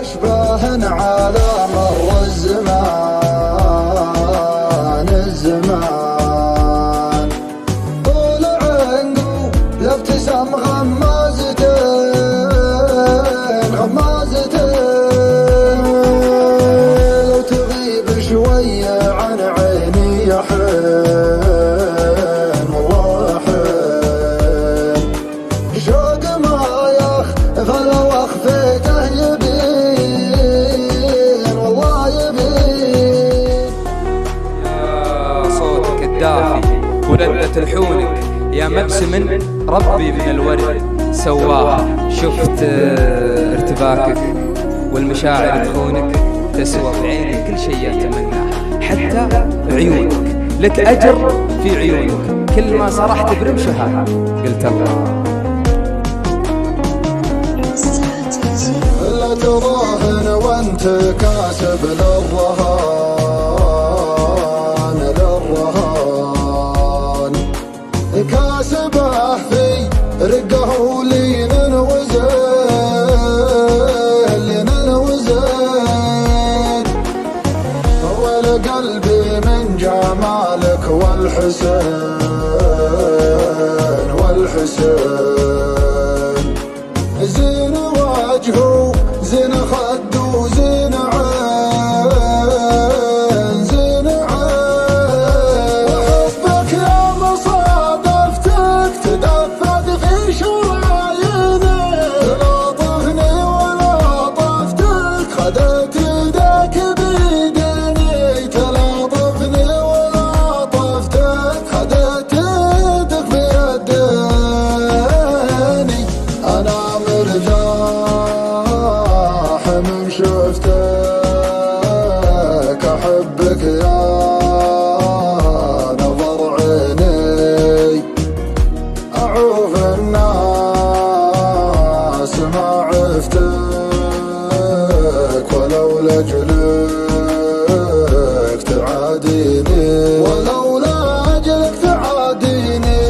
أشباه على مر الزمان طول عنقو الابتسام غمازتين لو تغيب شوية عن عيني يا حين والله حين شوق ما يخفى لو أخفيته يبين والله يبين. يا صوتك الدافي ولذة الحونك يا مبسم ربي من الورد سواها. شفت ارتباكك والمشاعر تخونك تسوى بعيني كل شيء أتمناه حتى عيونك لك أجر في عيونك كل ما صرحت برمشها قلت الله. لا تراهن وانت كاسب للرهان كاسبه في رقه لين وزين ولا قلبي من جمالك والحسين زين وجهه زين خده زين عين وحبك يا مصادفتك تدفق في شراييني تلاطفني ولطفتك خدت يدك بيديني تلاطفني ولطفتك خدت يدك بيديني. أنا مرتاح من شفتك أحبك يا نظر عيني أعوف الناس ما عفتك ولولا جلك تعاديني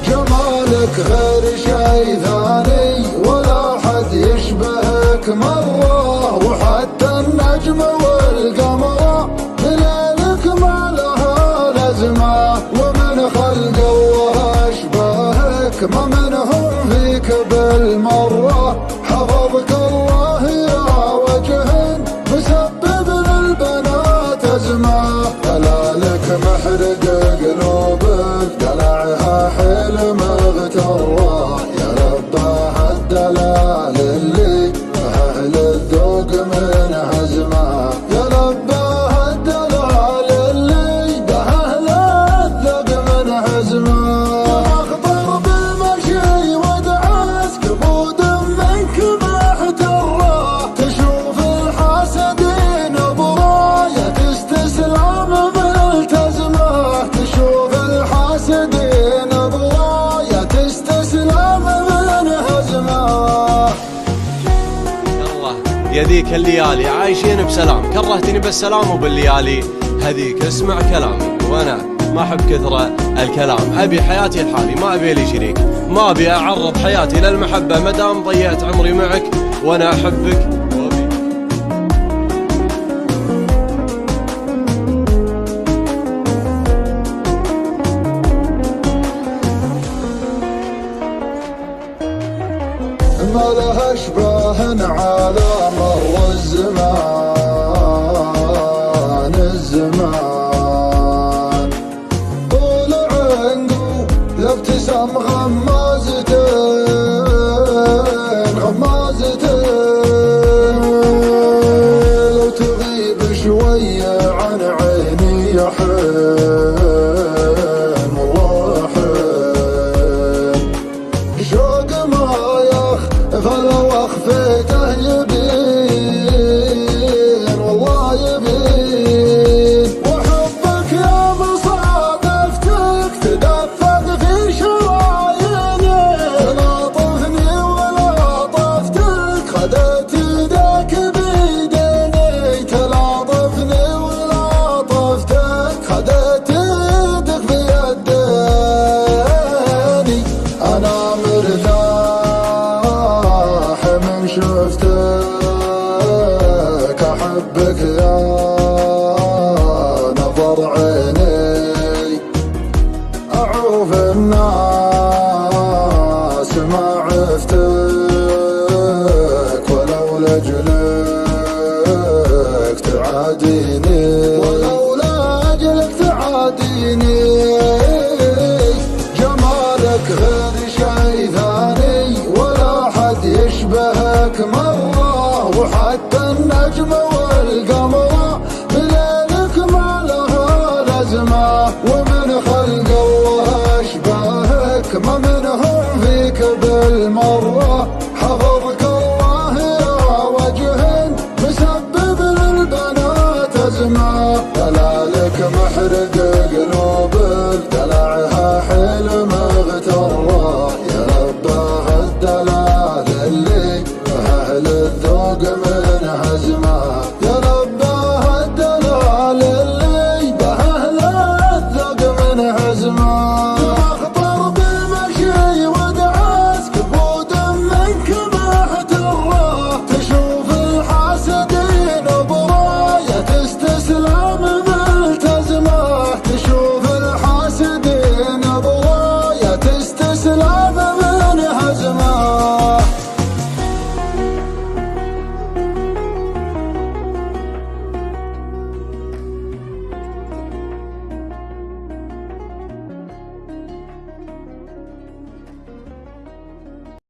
جمالك غير شي ثاني ولا حد يشبهك مرة وحتى النجم والقمر بليلك ما لها لازمة ومن خلق الله أشبهك ما منهم فيك بالمرة حفظك الله يا وجه مسبب للبنات أزمة دلالك محرق قلوبك دلعها حلم اغتره يا رباه الدلال اللي أهل الذوق من هزمه يا رباه الدلال اللي أهل الذوق من هزمه. أخطر بالمشي ودعس كبود منك محتره تشوف الحاسدين براية استسلام ملتزمه تشوف الحاسدين براية استسلام من هزمه. الله يا ذيك الليالي عايشين بسلام كرهتني بالسلام وبالليالي هذيك اسمع كلامي وانا ما احب كثرة الكلام ابي حياتي لحالي ما ابي لي شريك ما ابي اعرض حياتي للمحبة مدام ضيعت عمري معك وانا احبك وابي. ما له أشباه على مر الزمان طول عنقو الابتسام غمازتين لو تغيب شوية عن عيني يا حين والله حين شوق ما فلو أخفيته يبين والله يبين وحبك يا مصادفتك تدفق في شراييني تلاطفني ولطفتك خدت يدك بيديني تلاطفني ولطفتك خدت يدك بيديني. أنا مرتاح من شفتك تناديني ولولا أجلك تعاديني. جمالك غير شي ثاني ولا حد يشبهك مرة، وحتى النجم والقمر بليلك ما لها لازمة، ومن خلق الله أشباهك ما منهم فيك بالمرة. حفظك الله يا وجه مسبب للبنات أزمة، دلالك محرق قلوب دلعها حيل مغترة، يا رباه الدلال اللي أهل الذوق